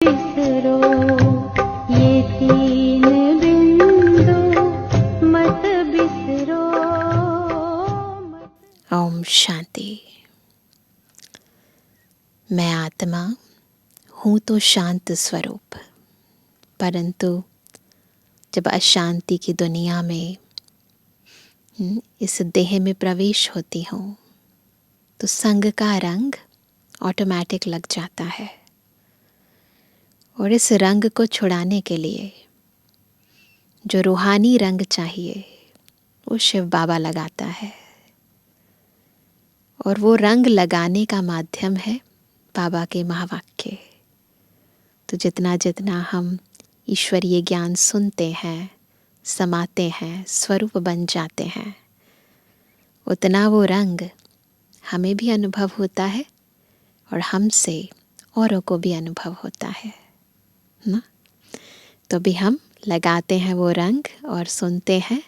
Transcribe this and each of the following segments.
बिसरो ये तीन बिंदु मत बिसरो ओम शांति। मैं आत्मा हूँ तो शांत स्वरूप, परंतु जब अशांति की दुनिया में इस देह में प्रवेश होती हूँ तो संग का रंग ऑटोमेटिक लग जाता है। और इस रंग को छुड़ाने के लिए जो रूहानी रंग चाहिए वो शिव बाबा लगाता है, और वो रंग लगाने का माध्यम है बाबा के महावाक्य। तो जितना जितना हम ईश्वरीय ज्ञान सुनते हैं, समाते हैं, स्वरूप बन जाते हैं, उतना वो रंग हमें भी अनुभव होता है और हमसे औरों को भी अनुभव होता है ना। तो भी हम लगाते हैं वो रंग और सुनते हैं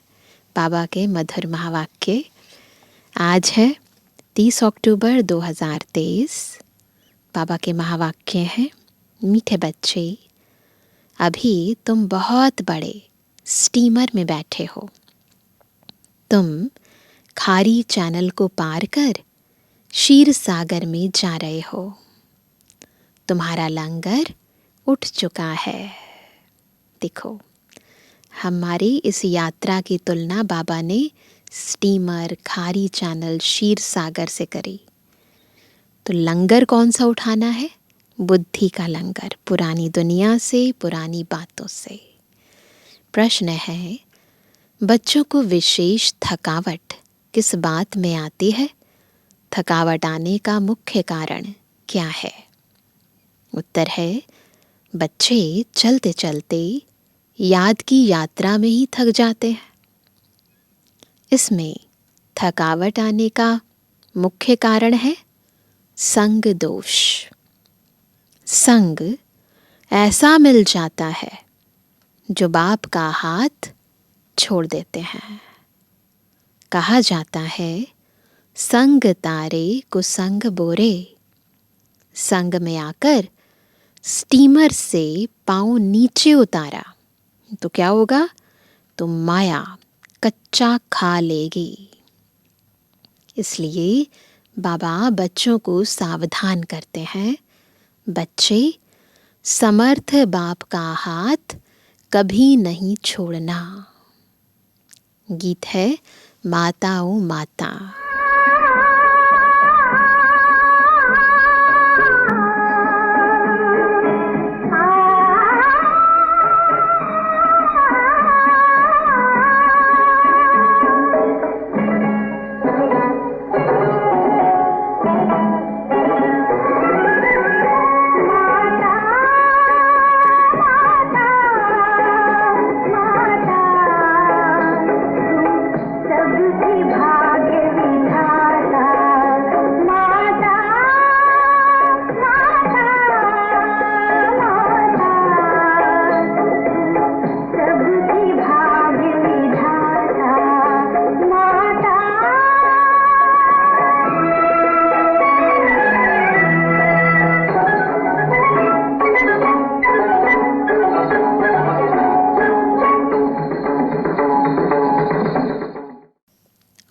बाबा के मधुर महावाक्य। आज है 30 अक्टूबर 2023। बाबा के महावाक्य हैं, मीठे बच्चे, अभी तुम बहुत बड़े स्टीमर में बैठे हो। तुम खारी चैनल को पार कर क्षीर सागर में जा रहे हो। तुम्हारा लंगर उठ चुका है। देखो, हमारी इस यात्रा की तुलना बाबा ने स्टीमर, खारी चैनल, क्षीर सागर से करी। तो लंगर कौन सा उठाना है? बुद्धि का लंगर, पुरानी दुनिया से, पुरानी बातों से। प्रश्न है, बच्चों को विशेष थकावट किस बात में आती है? थकावट आने का मुख्य कारण क्या है? उत्तर है, बच्चे चलते चलते याद की यात्रा में ही थक जाते हैं। इसमें थकावट आने का मुख्य कारण है संग दोष। संग ऐसा मिल जाता है जो बाप का हाथ छोड़ देते हैं। कहा जाता है, संग तारे कुसंग बोरे। संग में आकर स्टीमर से पांव नीचे उतारा तो क्या होगा? तो माया कच्चा खा लेगी। इसलिए बाबा बच्चों को सावधान करते हैं, बच्चे समर्थ बाप का हाथ कभी नहीं छोड़ना। गीत है माता ओ माता।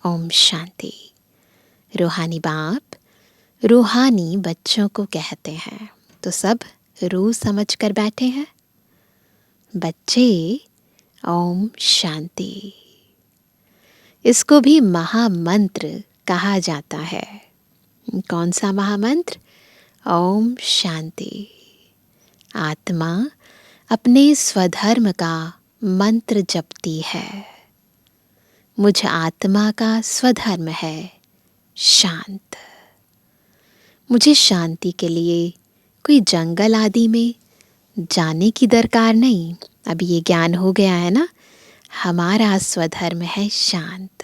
ओम शांति। रूहानी बाप रूहानी बच्चों को कहते हैं, तो सब रूह समझ कर बैठे हैं। बच्चे, ओम शांति। इसको भी महामंत्र कहा जाता है। कौन सा महामंत्र? ओम शांति। आत्मा अपने स्वधर्म का मंत्र जपती है। मुझ आत्मा का स्वधर्म है शांत। मुझे शांति के लिए कोई जंगल आदि में जाने की दरकार नहीं। अभी ये ज्ञान हो गया है ना। हमारा स्वधर्म है शांत।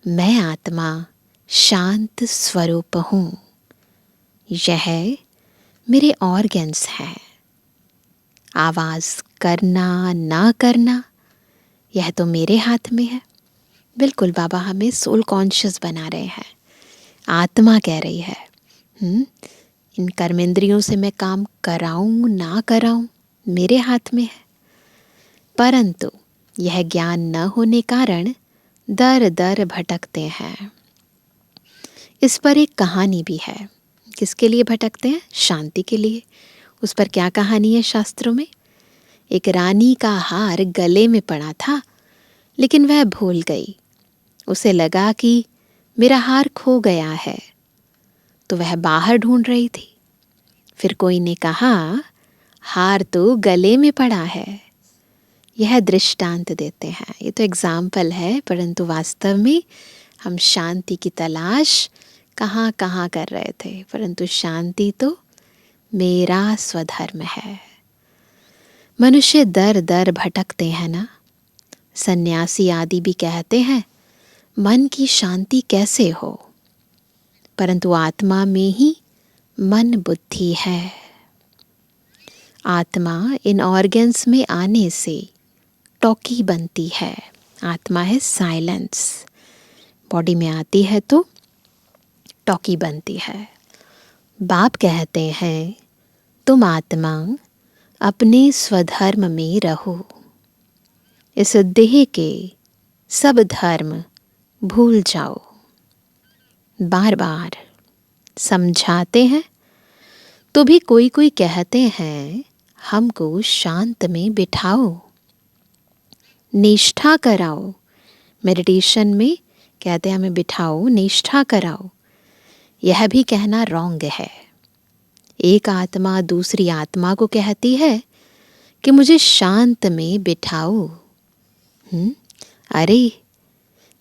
मैं आत्मा शांत स्वरूप हूँ। यह मेरे ऑर्गन्स हैं। आवाज़ करना ना करना यह तो मेरे हाथ में है। बिल्कुल बाबा हमें सोल कॉन्शियस बना रहे हैं। आत्मा कह रही है इन कर्मेंद्रियों से मैं काम कराऊं ना कराऊं मेरे हाथ में है, परंतु यह ज्ञान न होने कारण दर दर भटकते हैं। इस पर एक कहानी भी है। किसके लिए भटकते हैं? शांति के लिए। उस पर क्या कहानी है शास्त्रों में? एक रानी का हार गले में पड़ा था, लेकिन वह भूल गई। उसे लगा कि मेरा हार खो गया है, तो वह बाहर ढूंढ रही थी। फिर कोई ने कहा, हार तो गले में पड़ा है। यह दृष्टांत देते हैं, ये तो एग्जाम्पल है, परंतु वास्तव में हम शांति की तलाश कहाँ कहाँ कर रहे थे, परंतु शांति तो मेरा स्वधर्म है। मनुष्य दर दर भटकते हैं ना। सन्यासी आदि भी कहते हैं मन की शांति कैसे हो, परंतु आत्मा में ही मन बुद्धि है। आत्मा इन ऑर्गन्स में आने से टॉकी बनती है। आत्मा है साइलेंस, बॉडी में आती है तो टॉकी बनती है। बाप कहते हैं तुम आत्मा अपने स्वधर्म में रहो, इस देह के सब धर्म भूल जाओ। बार बार समझाते हैं तो भी कोई कोई कहते हैं हमको शांत में बिठाओ, निष्ठा कराओ। मेडिटेशन में कहते हैं हमें बिठाओ, निष्ठा कराओ। यह भी कहना रॉन्ग है। एक आत्मा दूसरी आत्मा को कहती है कि मुझे शांत में बिठाओ। अरे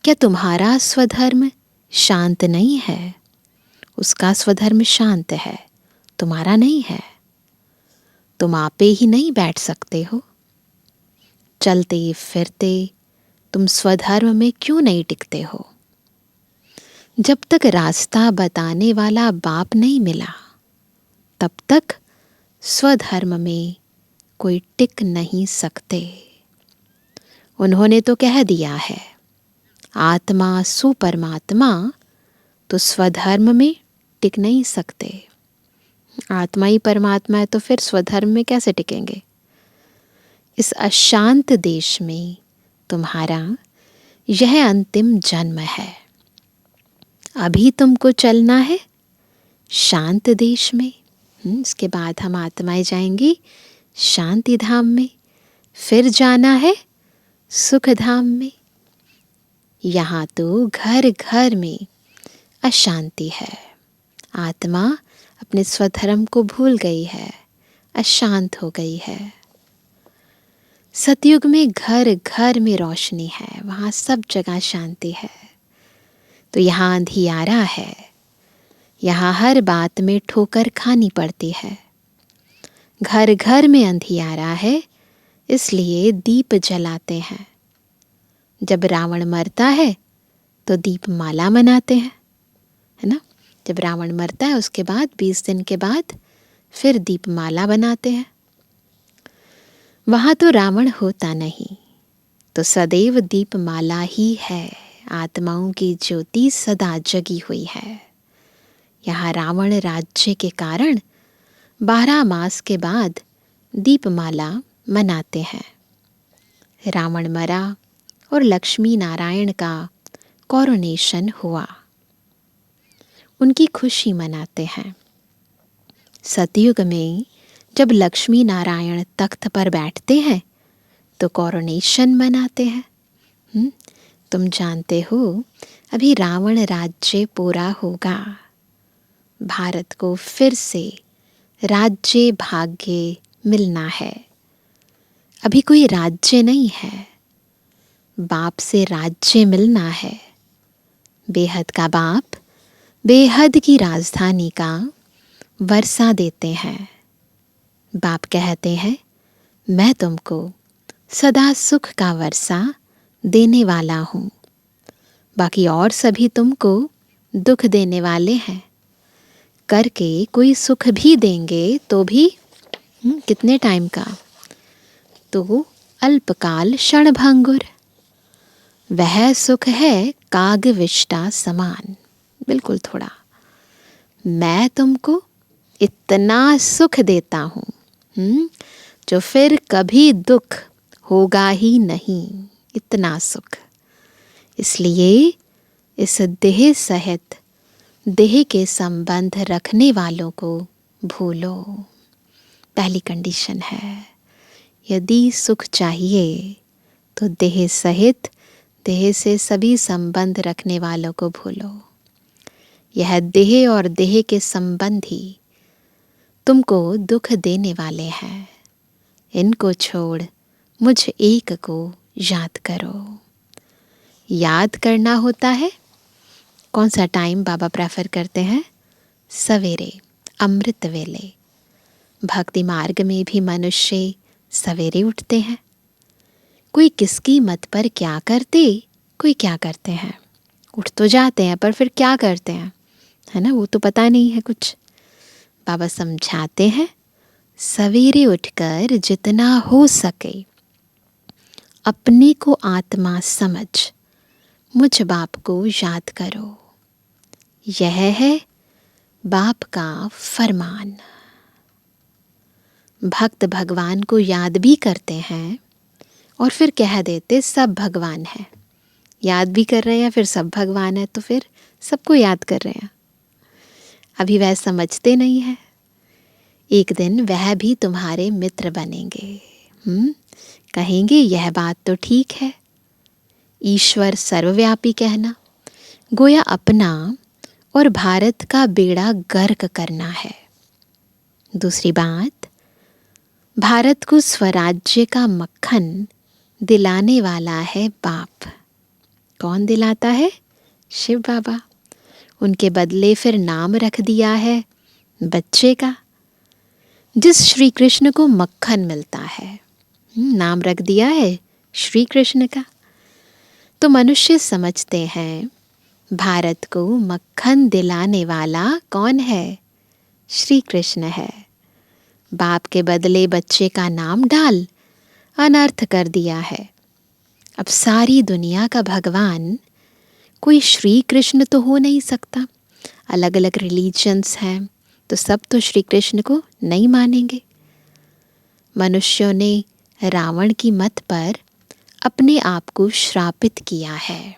क्या तुम्हारा स्वधर्म शांत नहीं है? उसका स्वधर्म शांत है, तुम्हारा नहीं है। तुम आपे ही नहीं बैठ सकते हो? चलते फिरते तुम स्वधर्म में क्यों नहीं टिकते हो? जब तक रास्ता बताने वाला बाप नहीं मिला, तब तक स्वधर्म में कोई टिक नहीं सकते। उन्होंने तो कह दिया है आत्मा सु परमात्मा, तो स्वधर्म में टिक नहीं सकते। आत्मा ही परमात्मा है तो फिर स्वधर्म में कैसे टिकेंगे? इस अशांत देश में तुम्हारा यह अंतिम जन्म है। अभी तुमको चलना है शांत देश में, इसके बाद हम आत्माएं जाएंगी शांति धाम में, फिर जाना है सुख धाम में। यहाँ तो घर घर में अशांति है। आत्मा अपने स्वधर्म को भूल गई है, अशांत हो गई है। सतयुग में घर घर में रोशनी है, वहाँ सब जगह शांति है। तो यहाँ अंधियारा है, यहाँ हर बात में ठोकर खानी पड़ती है। घर घर में अंधियारा है, इसलिए दीप जलाते हैं। जब रावण मरता है तो दीप माला मनाते हैं, है ना? जब रावण मरता है उसके बाद 20 दिन के बाद फिर दीप माला बनाते हैं। वहाँ तो रावण होता नहीं, तो सदैव दीप माला ही है। आत्माओं की ज्योति सदा जगी हुई है। यहाँ रावण राज्य के कारण 12 मास के बाद दीपमाला मनाते हैं। रावण मरा और लक्ष्मी नारायण का कोरोनेशन हुआ, उनकी खुशी मनाते हैं। सतयुग में जब लक्ष्मी नारायण तख्त पर बैठते हैं तो कोरोनेशन मनाते हैं। तुम जानते हो अभी रावण राज्य पूरा होगा, भारत को फिर से राज्य भाग्य मिलना है। अभी कोई राज्य नहीं है, बाप से राज्य मिलना है। बेहद का बाप बेहद की राजधानी का वर्षा देते हैं। बाप कहते हैं मैं तुमको सदा सुख का वर्षा देने वाला हूँ, बाकी और सभी तुमको दुख देने वाले हैं। करके कोई सुख भी देंगे तो भी कितने टाइम का? तो अल्पकाल क्षणभंगुर। वह सुख है कागविष्टा समान, बिल्कुल थोड़ा। मैं तुमको इतना सुख देता हूँ जो फिर कभी दुख होगा ही नहीं, इतना सुख। इसलिए इस देह सहित देह के संबंध रखने वालों को भूलो। पहली कंडीशन है, यदि सुख चाहिए तो देह सहित देह से सभी संबंध रखने वालों को भूलो। यह देह और देह के संबंध ही तुमको दुख देने वाले हैं। इनको छोड़ मुझ एक को याद करो। याद करना होता है, कौन सा टाइम बाबा प्रेफर करते हैं? सवेरे, अमृत वेले। भक्ति मार्ग में भी मनुष्य सवेरे उठते हैं। कोई किसकी मत पर क्या करते, कोई क्या करते हैं, उठ तो जाते हैं पर फिर क्या करते हैं, है ना, वो तो पता नहीं है कुछ। बाबा समझाते हैं, सवेरे उठकर जितना हो सके अपने को आत्मा समझ मुझ बाप को याद करो। यह है बाप का फरमान। भक्त भगवान को याद भी करते हैं और फिर कह देते सब भगवान है। याद भी कर रहे हैं फिर सब भगवान है, तो फिर सबको याद कर रहे हैं। अभी वह समझते नहीं है, एक दिन वह भी तुम्हारे मित्र बनेंगे। कहेंगे यह बात तो ठीक है। ईश्वर सर्वव्यापी कहना गोया अपना और भारत का बेड़ा गर्क करना है। दूसरी बात, भारत को स्वराज्य का मक्खन दिलाने वाला है बाप। कौन दिलाता है? शिव बाबा। उनके बदले फिर नाम रख दिया है बच्चे का। जिस श्री कृष्ण को मक्खन मिलता है, नाम रख दिया है श्री कृष्ण का। तो मनुष्य समझते हैं भारत को मक्खन दिलाने वाला कौन है? श्री कृष्ण है। बाप के बदले बच्चे का नाम डाल अनर्थ कर दिया है। अब सारी दुनिया का भगवान कोई श्री कृष्ण तो हो नहीं सकता। अलग अलग रिलीजन्स हैं तो सब तो श्री कृष्ण को नहीं मानेंगे। मनुष्यों ने रावण की मत पर अपने आप को श्रापित किया है।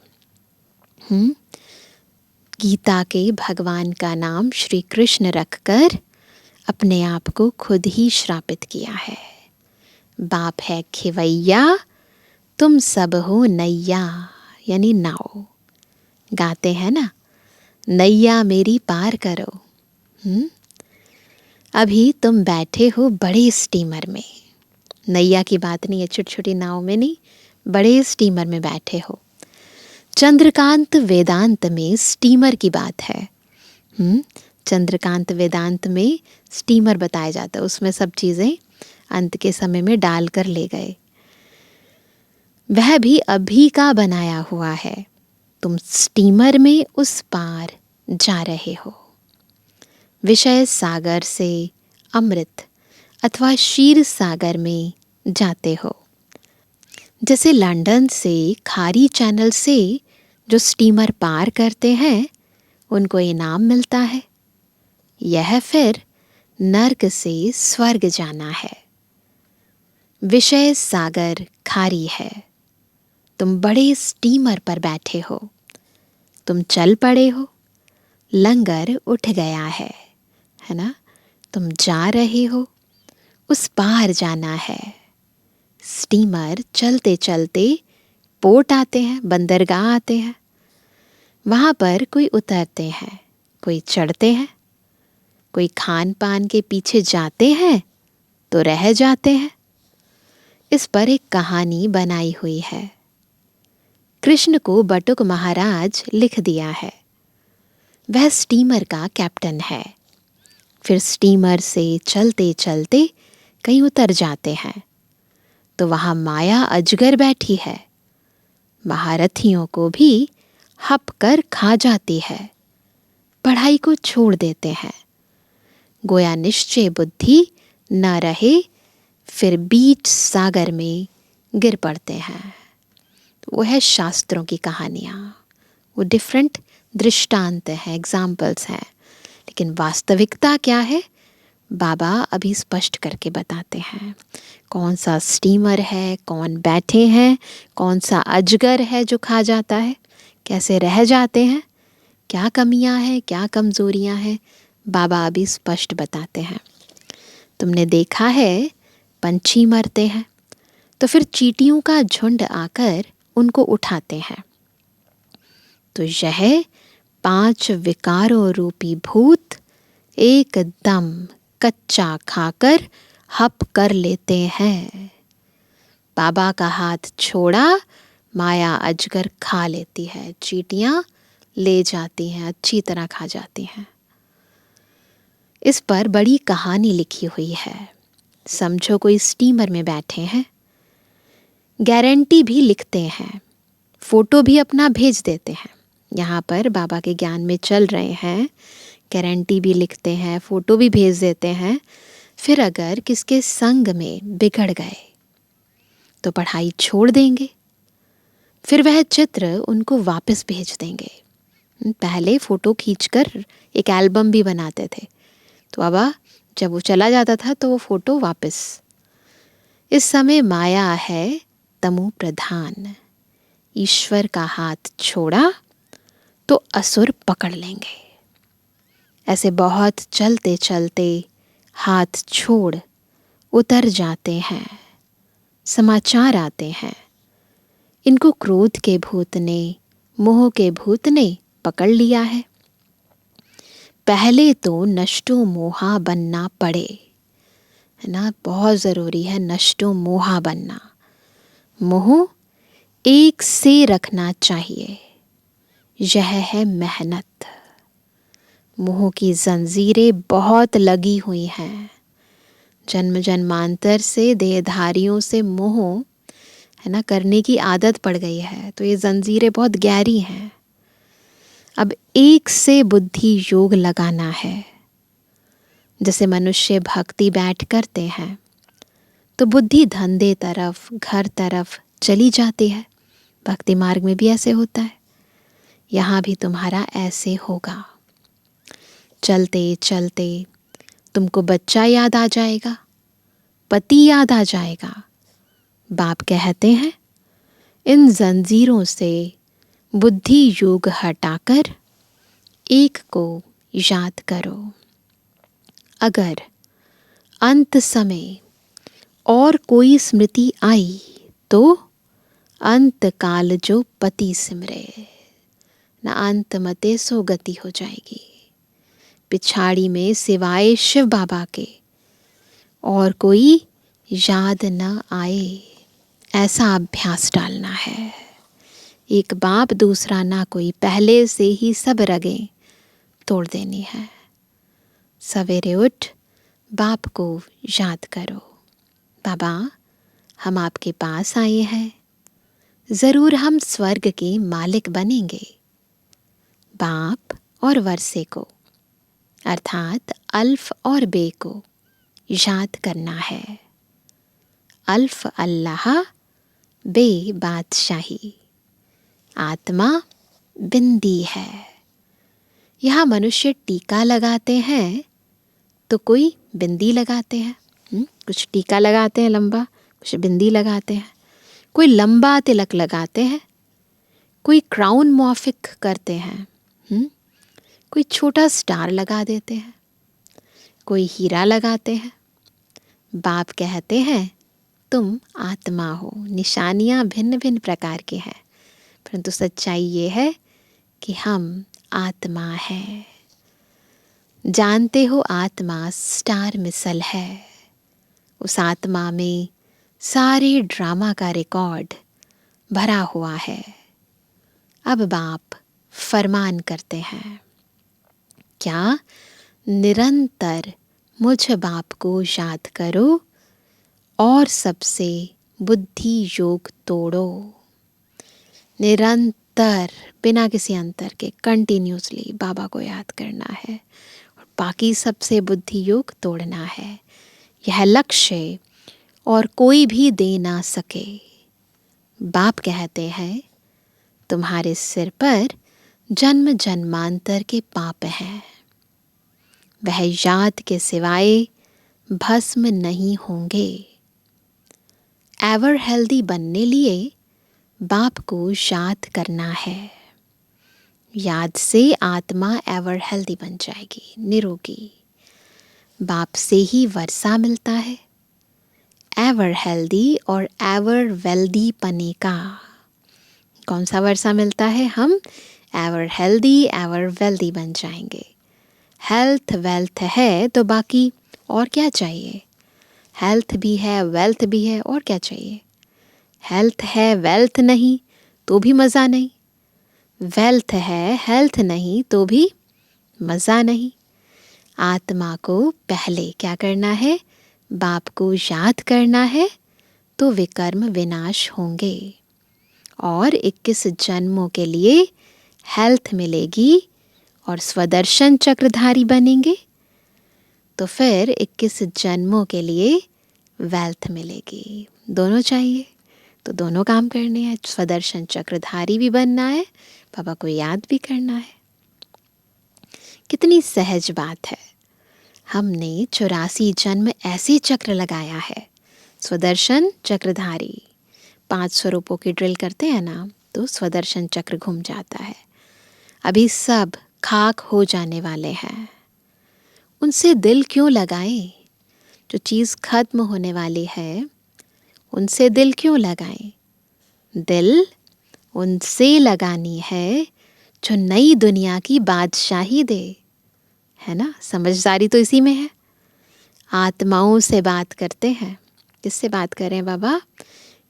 गीता के भगवान का नाम श्री कृष्ण रखकर अपने आप को खुद ही श्रापित किया है। बाप है खिवैया, तुम सब हो नैया, यानी नाव। गाते हैं ना, नैया मेरी पार करो। अभी तुम बैठे हो बड़े स्टीमर में। नैया की बात नहीं है, छोटी छोटी नाव में नहीं, बड़े स्टीमर में बैठे हो। चंद्रकांत वेदांत में स्टीमर की बात है। चंद्रकांत वेदांत में स्टीमर बताया जाता है, उसमें सब चीज़ें अंत के समय में डालकर ले गए। वह भी अभी का बनाया हुआ है। तुम स्टीमर में उस पार जा रहे हो। विषय सागर से अमृत अथवा क्षीर सागर में जाते हो। जैसे लंदन से खारी चैनल से जो स्टीमर पार करते हैं उनको इनाम मिलता है। यह फिर नर्क से स्वर्ग जाना है। विषय सागर खारी है। तुम बड़े स्टीमर पर बैठे हो, तुम चल पड़े हो, लंगर उठ गया है ना, तुम जा रहे हो, उस पार जाना है। स्टीमर चलते चलते पोर्ट आते हैं, बंदरगाह आते हैं। वहाँ पर कोई उतरते हैं, कोई चढ़ते हैं, कोई खान पान के पीछे जाते हैं तो रह जाते हैं। इस पर एक कहानी बनाई हुई है। कृष्ण को बटुक महाराज लिख दिया है। वह स्टीमर का कैप्टन है। फिर स्टीमर से चलते चलते कहीं उतर जाते हैं तो वहाँ माया अजगर बैठी है। महारथियों को भी हप कर खा जाती है। पढ़ाई को छोड़ देते हैं। गोया निश्चय बुद्धि न रहे, फिर बीच सागर में गिर पड़ते हैं। वो है शास्त्रों की कहानियाँ। वो डिफरेंट दृष्टांत हैं, एग्जाम्पल्स हैं। लेकिन वास्तविकता क्या है? बाबा अभी स्पष्ट करके बताते हैं कौन सा स्टीमर है, कौन बैठे हैं, कौन सा अजगर है जो खा जाता है, कैसे रह जाते हैं, क्या कमियां हैं, क्या कमज़ोरियां हैं। बाबा अभी स्पष्ट बताते हैं। तुमने देखा है पंछी मरते हैं तो फिर चींटियों का झुंड आकर उनको उठाते हैं। तो यह 5 विकारों रूपी भूत एकदम कच्चा खाकर हप कर लेते हैं। बाबा का हाथ छोड़ा, माया अजगर खा लेती है, चींटियां ले जाती हैं, अच्छी तरह खा जाती हैं। इस पर बड़ी कहानी लिखी हुई है। समझो कोई स्टीमर में बैठे हैं, गारंटी भी लिखते हैं, फोटो भी अपना भेज देते हैं। यहाँ पर बाबा के ज्ञान में चल रहे हैं, गारंटी भी लिखते हैं, फोटो भी भेज देते हैं। फिर अगर किसके संग में बिगड़ गए तो पढ़ाई छोड़ देंगे, फिर वह चित्र उनको वापस भेज देंगे। पहले फ़ोटो खींचकर एक एल्बम भी बनाते थे, तो अब जब वो चला जाता था तो वो फ़ोटो वापस। इस समय माया है तमो प्रधान। ईश्वर का हाथ छोड़ा तो असुर पकड़ लेंगे। ऐसे बहुत चलते चलते हाथ छोड़ उतर जाते हैं। समाचार आते हैं, इनको क्रोध के भूत ने, मोह के भूत ने पकड़ लिया है। पहले तो नष्टो मोहा बनना पड़े, है ना। बहुत ज़रूरी है नष्टो मोहा बनना। मोह एक से रखना चाहिए, यह है मेहनत। मोह की जंजीरें बहुत लगी हुई हैं। जन्म जन्मांतर से देहधारियों से मोह, है ना, करने की आदत पड़ गई है, तो ये जंजीरें बहुत गहरी हैं। अब एक से बुद्धि योग लगाना है। जैसे मनुष्य भक्ति बैठ करते हैं तो बुद्धि धंधे तरफ, घर तरफ चली जाती है। भक्ति मार्ग में भी ऐसे होता है, यहाँ भी तुम्हारा ऐसे होगा। चलते चलते तुमको बच्चा याद आ जाएगा, पति याद आ जाएगा। बाप कहते हैं इन जंजीरों से बुद्धि योग हटाकर एक को याद करो। अगर अंत समय और कोई स्मृति आई तो अंत काल जो पति सिमरे, न अंत मते सो गति हो जाएगी। पिछाड़ी में सिवाय शिव बाबा के और कोई याद न आए, ऐसा अभ्यास डालना है। एक बाप दूसरा ना कोई, पहले से ही सब रगें तोड़ देनी है। सवेरे उठ बाप को याद करो, बाबा हम आपके पास आए हैं, ज़रूर हम स्वर्ग के मालिक बनेंगे। बाप और वर्षे को अर्थात अल्फ और बे को याद करना है। अल्फ अल्लाह, बे बादशाही, आत्मा बिंदी है। यहाँ मनुष्य टीका लगाते हैं तो कोई बिंदी लगाते हैं, कुछ टीका लगाते हैं लंबा, कुछ बिंदी लगाते हैं। कोई लंबा तिलक लगाते हैं, कोई क्राउन मॉफिक करते हैं, कोई छोटा स्टार लगा देते हैं, कोई हीरा लगाते हैं। बाप कहते हैं तुम आत्मा हो। निशानियाँ भिन्न भिन्न प्रकार की हैं, परंतु सच्चाई ये है कि हम आत्मा है। जानते हो आत्मा स्टार मिसल है। उस आत्मा में सारे ड्रामा का रिकॉर्ड भरा हुआ है। अब बाप फरमान करते हैं, क्या निरंतर मुझ बाप को याद करो और सबसे बुद्धि योग तोड़ो। निरंतर बिना किसी अंतर के कंटिन्यूसली बाबा को याद करना है और बाकी सबसे बुद्धि योग तोड़ना है। यह लक्ष्य और कोई भी दे ना सके। बाप कहते हैं तुम्हारे सिर पर जन्म जन्मांतर के पाप हैं, वह याद के सिवाय भस्म नहीं होंगे। एवर हेल्दी बनने लिए बाप को याद करना है। याद से आत्मा एवर हेल्दी बन जाएगी, निरोगी। बाप से ही वर्षा मिलता है, एवर हेल्दी और एवर वेल्दी पने का। कौन सा वर्षा मिलता है? हम एवर हेल्दी एवर वेल्दी बन जाएंगे। हेल्थ वेल्थ है तो बाकी और क्या चाहिए? हेल्थ भी है, वेल्थ भी है, और क्या चाहिए? हेल्थ है, वेल्थ नहीं तो भी मज़ा नहीं। वेल्थ है, हेल्थ नहीं तो भी मज़ा नहीं। आत्मा को पहले क्या करना है? बाप को याद करना है, तो विकर्म विनाश होंगे और 21 जन्मों के लिए हेल्थ मिलेगी और स्वदर्शन चक्रधारी बनेंगे, तो फिर 21 जन्मों के लिए वेल्थ मिलेगी। दोनों चाहिए, तो दोनों काम करने हैं। स्वदर्शन चक्रधारी भी बनना है, बाबा को याद भी करना है। कितनी सहज बात है। हमने 84 जन्म ऐसे चक्र लगाया है। स्वदर्शन चक्रधारी 5 स्वरूपों की ड्रिल करते हैं ना, तो स्वदर्शन चक्र घूम जाता है। अभी सब खाक हो जाने वाले हैं, उनसे दिल क्यों लगाएं? जो चीज़ खत्म होने वाली है उनसे दिल क्यों लगाएं? दिल उनसे लगानी है जो नई दुनिया की बादशाही दे, है ना। समझदारी तो इसी में है। आत्माओं से बात करते हैं। किससे बात करें बाबा?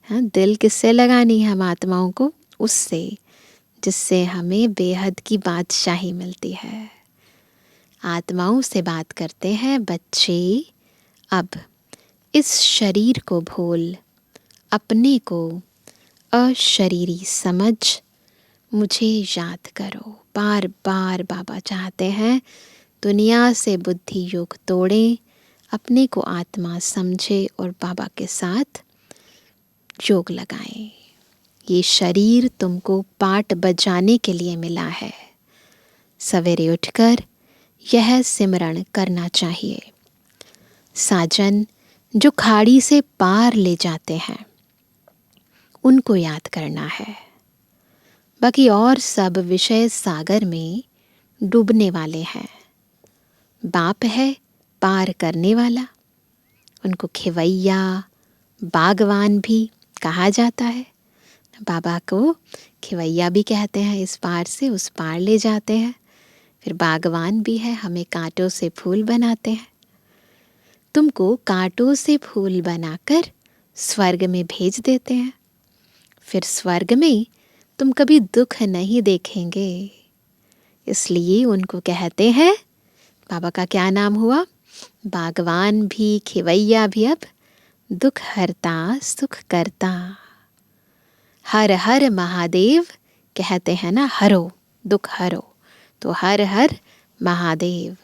हाँ, दिल किससे लगानी है हम आत्माओं को? उससे जिससे हमें बेहद की बादशाही मिलती है। आत्माओं से बात करते हैं बच्चे। अब इस शरीर को भूल अपने को अशरीरी समझ मुझे याद करो। बार बार बाबा चाहते हैं दुनिया से बुद्धि योग तोड़ें, अपने को आत्मा समझे और बाबा के साथ योग लगाएं। ये शरीर तुमको पाठ बजाने के लिए मिला है। सवेरे उठकर यह सिमरण करना चाहिए। साजन जो खाड़ी से पार ले जाते हैं उनको याद करना है। बाकी और सब विषय सागर में डूबने वाले हैं। बाप है पार करने वाला। उनको खिवैया बागवान भी कहा जाता है। बाबा को खिवैया भी कहते हैं, इस पार से उस पार ले जाते हैं। फिर बागवान भी है, हमें कांटों से फूल बनाते हैं। तुमको कांटों से फूल बनाकर स्वर्ग में भेज देते हैं। फिर स्वर्ग में तुम कभी दुख नहीं देखेंगे। इसलिए उनको कहते हैं, बाबा का क्या नाम हुआ? बागवान भी, खिवैया भी, अब दुख हरता सुख करता। हर हर महादेव कहते हैं ना, हरो दुख हरो, तो हर हर महादेव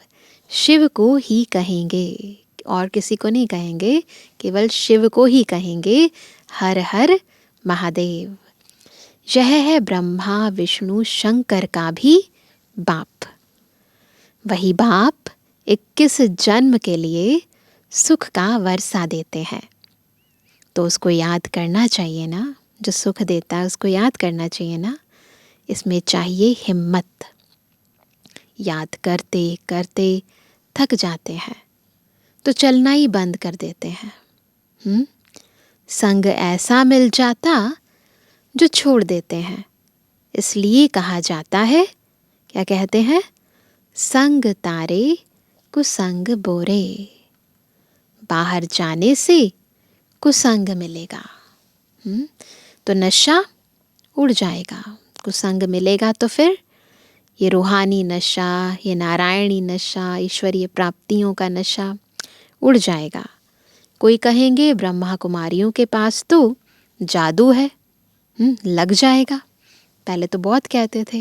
शिव को ही कहेंगे और किसी को नहीं कहेंगे, केवल शिव को ही कहेंगे हर हर महादेव। यह है ब्रह्मा विष्णु शंकर का भी बाप। वही बाप 21 जन्म के लिए सुख का वर्षा देते हैं, तो उसको याद करना चाहिए ना। जो सुख देता है उसको याद करना चाहिए ना। इसमें चाहिए हिम्मत। याद करते करते थक जाते हैं तो चलना ही बंद कर देते हैं। संग ऐसा मिल जाता जो छोड़ देते हैं। इसलिए कहा जाता है, क्या कहते हैं? संग तारे कुसंग बोरे। बाहर जाने से कुसंग मिलेगा, तो नशा उड़ जाएगा। कुसंग मिलेगा तो फिर ये रूहानी नशा, ये नारायणी नशा, ईश्वरीय प्राप्तियों का नशा उड़ जाएगा। कोई कहेंगे ब्रह्मा कुमारियों के पास तो जादू है, लग जाएगा। पहले तो बहुत कहते थे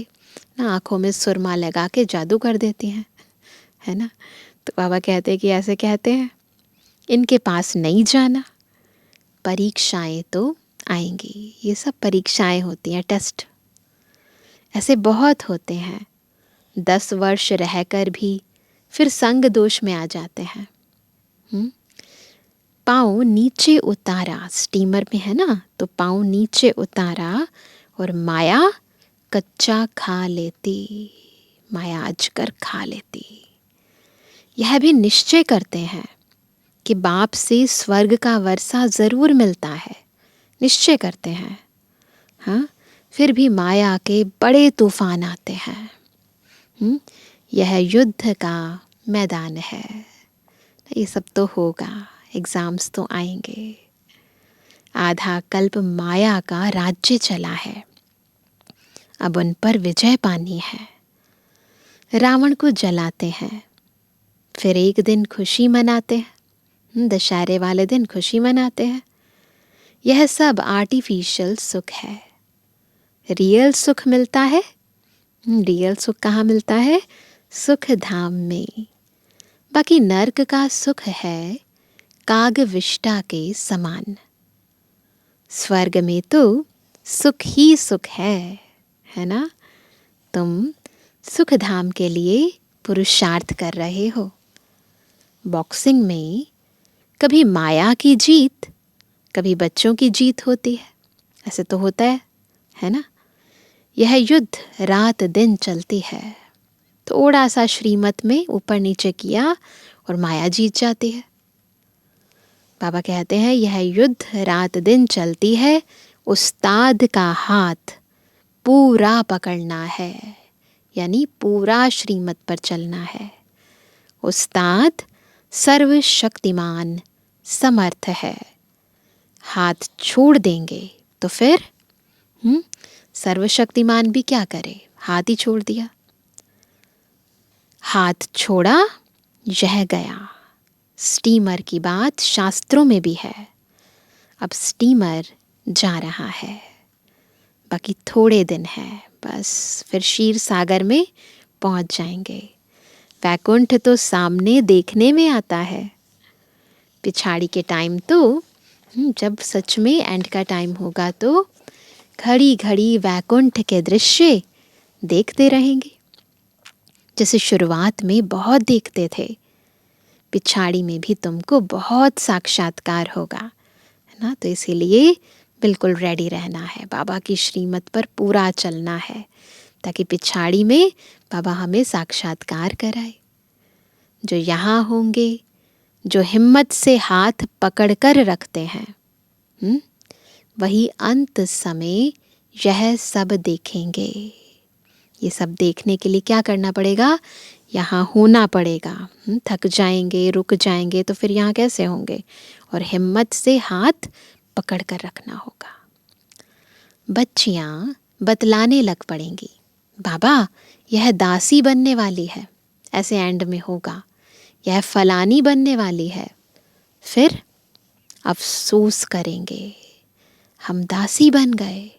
ना, आँखों में सुरमा लगा के जादू कर देती हैं, है ना। तो बाबा कहते हैं कि ऐसे कहते हैं, इनके पास नहीं जाना। परीक्षाएं तो आएंगी, ये सब परीक्षाएं होती हैं, टेस्ट ऐसे बहुत होते हैं। 10 वर्ष रहकर भी फिर संग दोष में आ जाते हैं। पाँव नीचे उतारा, स्टीमर में है ना, तो पाँव नीचे उतारा और माया कच्चा खा लेती, माया अजगर खा लेती। यह भी निश्चय करते हैं कि बाप से स्वर्ग का वर्षा जरूर मिलता है, निश्चय करते हैं। हाँ, फिर भी माया के बड़े तूफान आते हैं। यह युद्ध का मैदान है। ये सब तो होगा, एग्जाम्स तो आएंगे। आधा कल्प माया का राज्य चला है, अब उन पर विजय पानी है। रावण को जलाते हैं, फिर एक दिन खुशी मनाते हैं, दशहरे वाले दिन खुशी मनाते हैं। यह सब आर्टिफिशियल सुख है। रियल सुख मिलता है, रियल सुख कहाँ मिलता है? सुख धाम में। बाकी नर्क का सुख है कागविष्टा के समान। स्वर्ग में तो सुख ही सुख है ना? तुम सुख धाम के लिए पुरुषार्थ कर रहे हो। बॉक्सिंग में कभी माया की जीत, कभी बच्चों की जीत होती है, ऐसे तो होता है ना? यह युद्ध रात दिन चलती है। थोड़ा सा श्रीमत में ऊपर नीचे किया और माया जीत जाती है। बाबा कहते हैं यह युद्ध रात दिन चलती है, उस्ताद का हाथ पूरा पकड़ना है, यानी पूरा श्रीमत पर चलना है। उस्ताद सर्वशक्तिमान समर्थ है। हाथ छोड़ देंगे तो फिर सर्वशक्तिमान भी क्या करे, हाथ ही छोड़ दिया। हाथ छोड़ा यह गया। स्टीमर की बात शास्त्रों में भी है। अब स्टीमर जा रहा है, बाकी थोड़े दिन है, बस फिर क्षीर सागर में पहुंच जाएंगे। वैकुंठ तो सामने देखने में आता है। पिछाड़ी के टाइम तो जब सच में एंड का टाइम होगा तो घड़ी घड़ी वैकुंठ के दृश्य देखते रहेंगे। जैसे शुरुआत में बहुत देखते थे, पिछाड़ी में भी तुमको बहुत साक्षात्कार होगा, है ना? तो इसीलिए बिल्कुल रेडी रहना है, बाबा की श्रीमत पर पूरा चलना है, ताकि पिछाड़ी में बाबा हमें साक्षात्कार कराए। जो यहाँ होंगे, जो हिम्मत से हाथ पकड़ कर रखते हैं, वही अंत समय यह सब देखेंगे। ये सब देखने के लिए क्या करना पड़ेगा? यहाँ होना पड़ेगा। थक जाएंगे, रुक जाएंगे तो फिर यहाँ कैसे होंगे? और हिम्मत से हाथ पकड़ कर रखना होगा। बच्चियाँ बतलाने लग पड़ेंगी, बाबा यह दासी बनने वाली है, ऐसे एंड में होगा। यह फलानी बनने वाली है। फिर अफसोस करेंगे, हम दासी बन गए,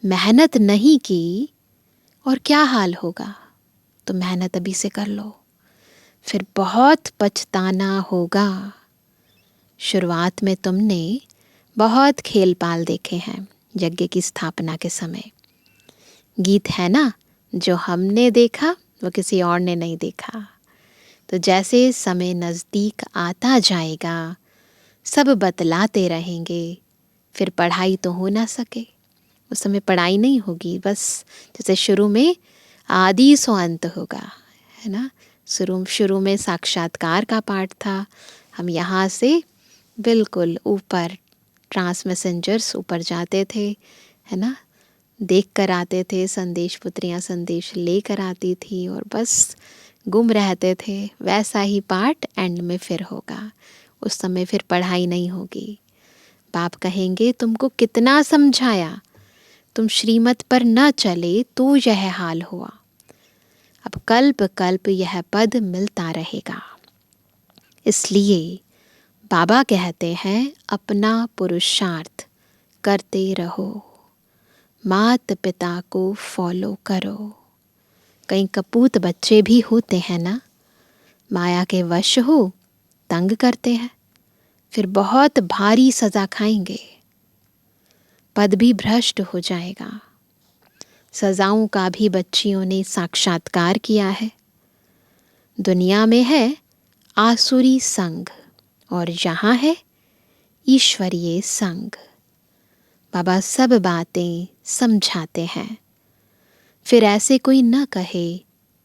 मेहनत नहीं की, और क्या हाल होगा? तो मेहनत अभी से कर लो, फिर बहुत पछताना होगा। शुरुआत में तुमने बहुत खेल पाल देखे हैं यज्ञ की स्थापना के समय। गीत है ना, जो हमने देखा वो किसी और ने नहीं देखा। तो जैसे समय नज़दीक आता जाएगा, सब बतलाते रहेंगे, फिर पढ़ाई तो हो ना सके। उस समय पढ़ाई नहीं होगी, बस जैसे शुरू में आदि सो अंत होगा, है ना? शुरू में साक्षात्कार का पाठ था। हम यहाँ से बिल्कुल ऊपर ट्रांस मैसेंजर्स ऊपर जाते थे, है ना? देख कर आते थे, संदेश पुत्रियाँ संदेश ले कर आती थी और बस गुम रहते थे। वैसा ही पाठ एंड में फिर होगा। उस समय फिर पढ़ाई नहीं होगी। बाप कहेंगे तुमको कितना समझाया, तुम श्रीमत पर न चले तो यह हाल हुआ। अब कल्प कल्प यह पद मिलता रहेगा। इसलिए बाबा कहते हैं अपना पुरुषार्थ करते रहो, मात पिता को फॉलो करो। कई कपूत बच्चे भी होते हैं ना, माया के वश हो, तंग करते हैं, फिर बहुत भारी सजा खाएंगे, पद भी भ्रष्ट हो जाएगा। सजाओं का भी बच्चियों ने साक्षात्कार किया है। दुनिया में है आसुरी संग और यहाँ है ईश्वरीय संग। बाबा सब बातें समझाते हैं, फिर ऐसे कोई न कहे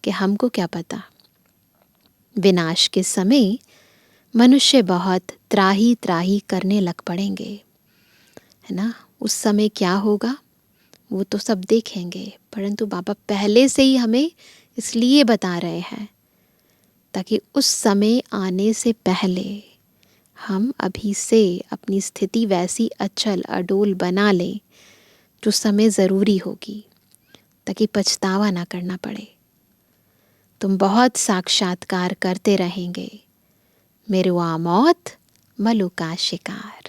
कि हमको क्या पता। विनाश के समय मनुष्य बहुत त्राही त्राही करने लग पड़ेंगे, है ना। उस समय क्या होगा वो तो सब देखेंगे, परंतु बाबा पहले से ही हमें इसलिए बता रहे हैं ताकि उस समय आने से पहले हम अभी से अपनी स्थिति वैसी अचल अडोल बना लें जो समय ज़रूरी होगी, ताकि पछतावा ना करना पड़े। तुम बहुत साक्षात्कार करते रहेंगे, मेरुआ मौत मलु का शिकार।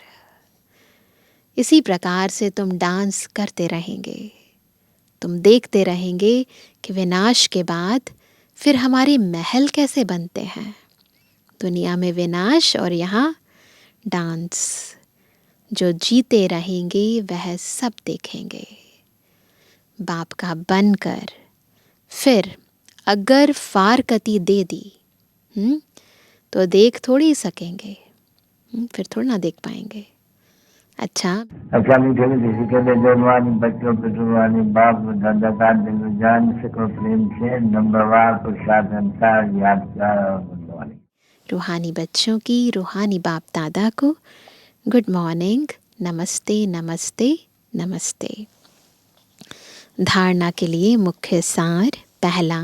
इसी प्रकार से तुम डांस करते रहेंगे। तुम देखते रहेंगे कि विनाश के बाद फिर हमारे महल कैसे बनते हैं। दुनिया में विनाश और यहाँ डांस। जो जीते रहेंगे वह सब देखेंगे। बाप का बनकर फिर अगर फारकती दे दी तो देख थोड़ी सकेंगे, फिर थोड़ा ना देख पाएंगे। अच्छा मीठे मीठे के जवानी बच्चों पे जुबानी बाप दादा का दिल जान सको प्रेम से नंबरवार प्रसाद अंसार यादगार और बुलवानी। रूहानी बच्चों की रूहानी बाप दादा को गुड मॉर्निंग, नमस्ते नमस्ते नमस्ते। धारणा के लिए मुख्य सार। पहला,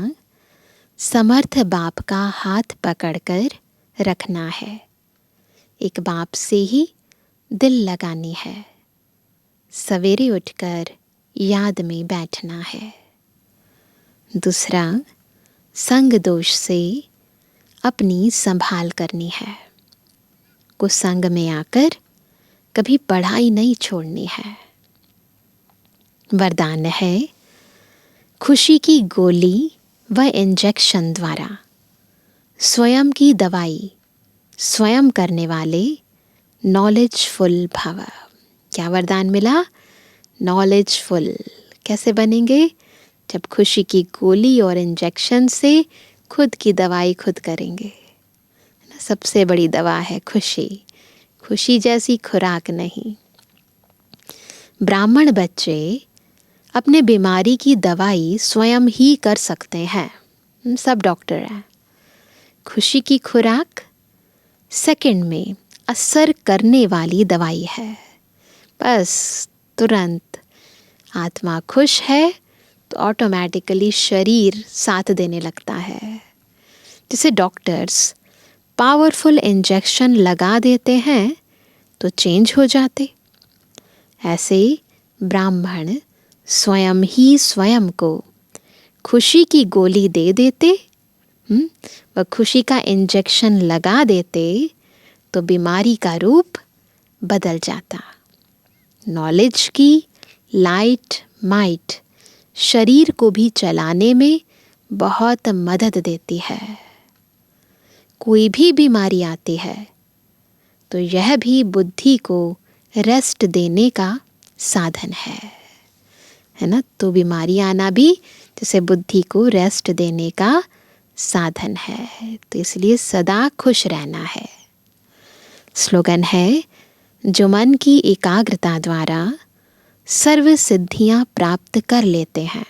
समर्थ बाप का हाथ पकड़कर रखना है। एक बाप से ही दिल लगानी है। सवेरे उठकर याद में बैठना है। दूसरा, संग दोष से अपनी संभाल करनी है। कुसंग में आकर कभी पढ़ाई नहीं छोड़नी है। वरदान है, खुशी की गोली व इंजेक्शन द्वारा स्वयं की दवाई स्वयं करने वाले नॉलेजफुल भव। क्या वरदान मिला? नॉलेजफुल। कैसे बनेंगे? जब खुशी की गोली और इंजेक्शन से खुद की दवाई खुद करेंगे। सबसे बड़ी दवा है खुशी। खुशी जैसी खुराक नहीं। ब्राह्मण बच्चे अपने बीमारी की दवाई स्वयं ही कर सकते हैं, सब डॉक्टर हैं। खुशी की खुराक सेकंड में असर करने वाली दवाई है। बस तुरंत आत्मा खुश है तो ऑटोमेटिकली शरीर साथ देने लगता है। जैसे डॉक्टर्स पावरफुल इंजेक्शन लगा देते हैं तो चेंज हो जाते, ऐसे ब्राह्मण स्वयं ही स्वयं को खुशी की गोली दे देते, वह खुशी का इंजेक्शन लगा देते तो बीमारी का रूप बदल जाता। नॉलेज की लाइट माइट शरीर को भी चलाने में बहुत मदद देती है। कोई भी बीमारी आती है तो यह भी बुद्धि को रेस्ट देने का साधन है ना। तो बीमारी आना भी जैसे बुद्धि को रेस्ट देने का साधन है। तो इसलिए सदा खुश रहना है। स्लोगन है, जो मन की एकाग्रता द्वारा सर्व सिद्धियां प्राप्त कर लेते हैं।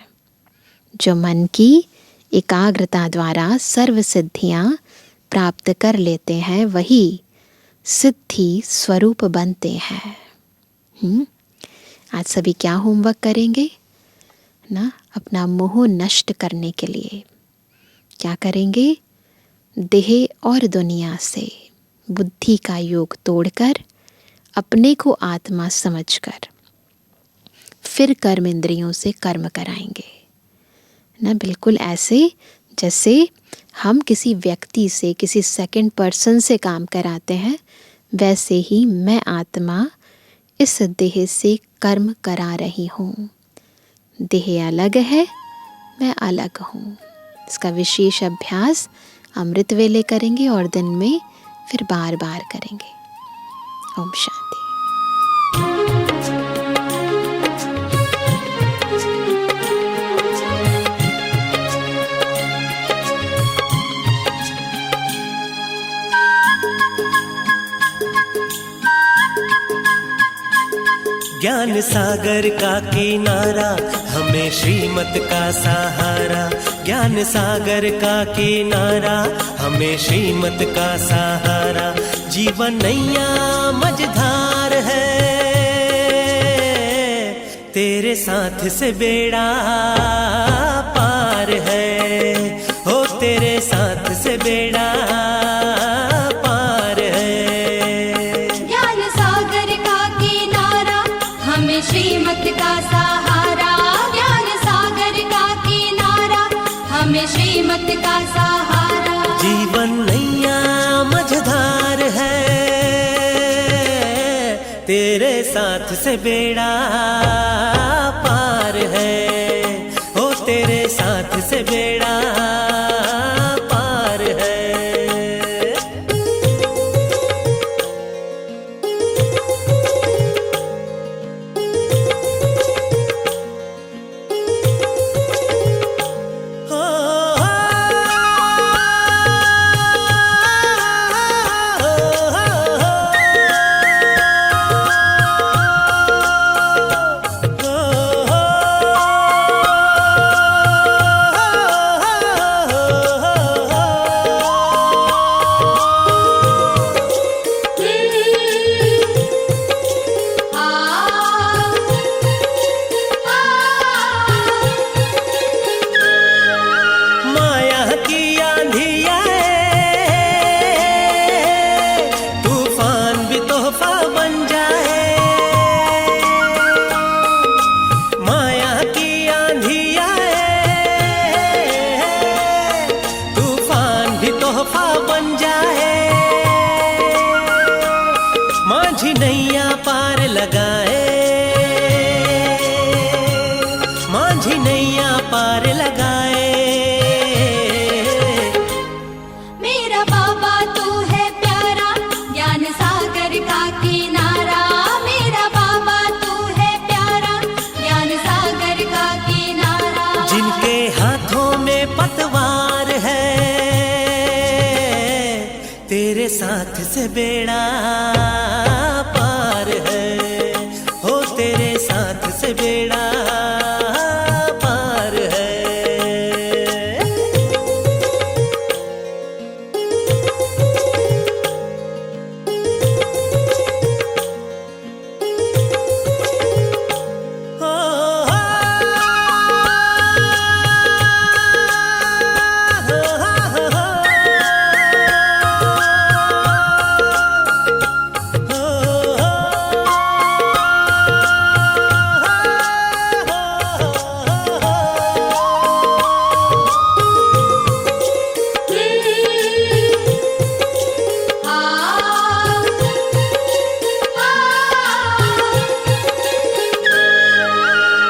जो मन की एकाग्रता द्वारा सर्व सिद्धियां प्राप्त कर लेते हैं वही सिद्धि स्वरूप बनते हैं। आज सभी क्या होमवर्क करेंगे ना, अपना मोह नष्ट करने के लिए क्या करेंगे? देह और दुनिया से बुद्धि का योग तोड़कर अपने को आत्मा समझकर फिर कर्म इंद्रियों से कर्म कराएंगे ना। बिल्कुल ऐसे जैसे हम किसी व्यक्ति से, किसी सेकंड पर्सन से काम कराते हैं, वैसे ही मैं आत्मा इस देह से कर्म करा रही हूँ। देह अलग है, मैं अलग हूँ। इसका विशेष अभ्यास अमृत वेले करेंगे और दिन में फिर बार बार करेंगे। ओम शांति। ज्ञान सागर का किनारा हमें श्रीमत का सहारा, ज्ञान सागर का किनारा हमें श्रीमत का सहारा। जीवन नैया मझधार है, तेरे साथ से बेड़ा पार है, हो तेरे साथ से बेड़ा पार है। ज्ञान सागर का किनारा हमें श्रीमत का सहारा, ज्ञान सागर का किनारा हमें श्रीमत का सहारा। जीवन नैया मझधार है, तेरे साथ से बेड़ा पार है, हो तेरे साथ से बेड़ा पार है। माझी नैया पार लगाए, माझी नैया पार लगाए। मेरा बाबा तू है प्यारा, ज्ञान सागर का किनारा। मेरा बाबा तू है प्यारा, ज्ञान सागर का किनारा। जिनके हाथों में पतवार है, तेरे साथ से बेड़ा पार है, हो तेरे साथ से बेड़ा पार है।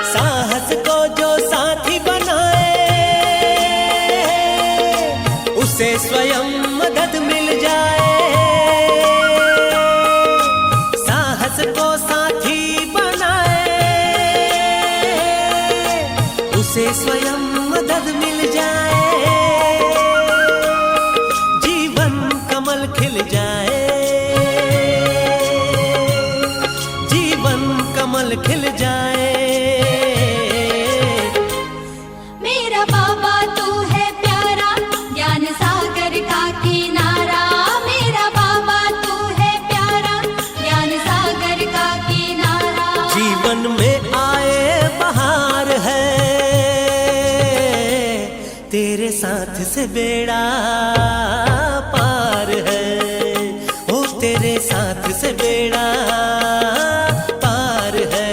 साहस को जो साथी बनाए, उसे स्वयं मदद मिल जाए। साहस को साथी बनाए, उसे स्वयं मदद मिल जाए। जीवन कमल खिल जाए, जीवन कमल खिल जाए। मेरा बाबा तू है प्यारा, ज्ञान सागर का किनारा। मेरा बाबा तू है प्यारा, ज्ञान सागर का किनारा। जीवन में आए बहार है, तेरे साथ से बेड़ा पार है, हो तेरे साथ से बेड़ा पार है।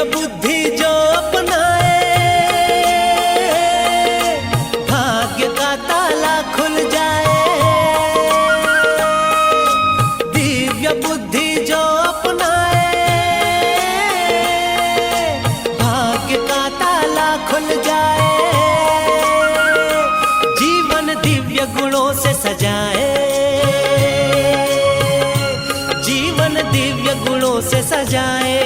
बुद्धि जो अपना सजाए, जीवन दिव्य गुणों से सजाए।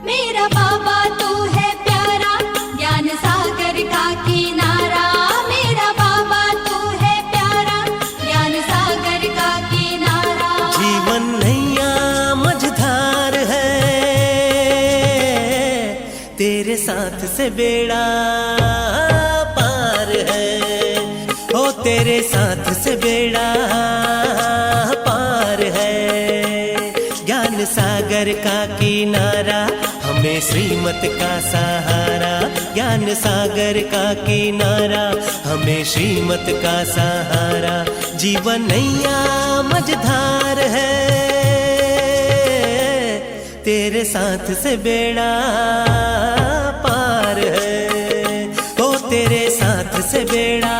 मेरा बाबा तू है प्यारा, ज्ञान सागर का किनारा। मेरा बाबा तू है प्यारा, ज्ञान सागर का किनारा। जीवन नैया मझधार है, तेरे साथ से बेड़ा पार है। ओ तेरे साथ से बेड़ा पार है। ज्ञान सागर का किनारा, हमें श्रीमत का सहारा। ज्ञान सागर का किनारा, हमें श्रीमत का सहारा। जीवन नैया मझधार है, तेरे साथ से बेड़ा पार है। ओ तेरे साथ से बेड़ा